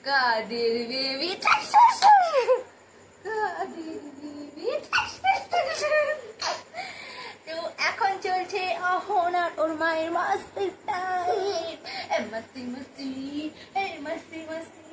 কাদের baby তো এখন চলছে অহন আর ওর মায়ের মাস্তি টাইম মস্তি মস্তি মস্তি মস্তি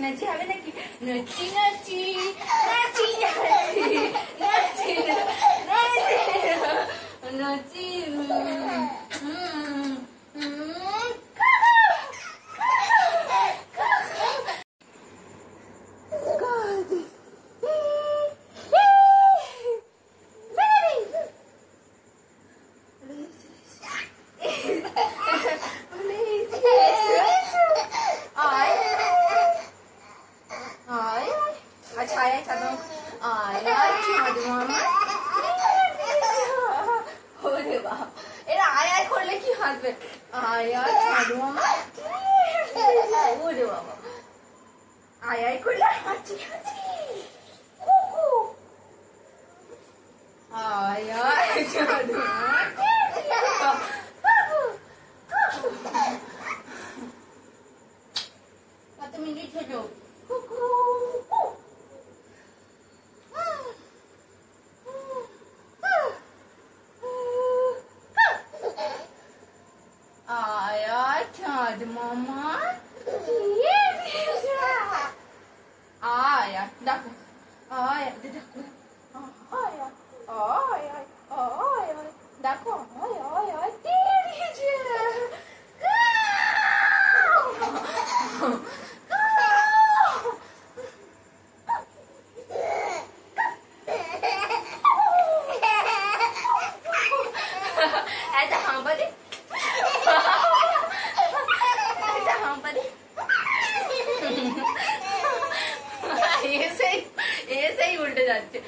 নাচি হবে নাকি নাচি নাচি নাচি নাচি নাচি ছায়া চাদর ওরে বাবা এরা আয় আয় করলে কি হাসবে আয় আয় ছাদু মামা ওরে বাবা আয় আয় করলে হাঁচি হাঁচি আয় আয় ছাদু কত মিনিট হলো চাঁদ মামা আয়া দেখো আয়া দেখো আয়া আয়া আয়া দেখো আয়া আয়া ऐसा हाँ बने ऐसे ही उल्टे जाते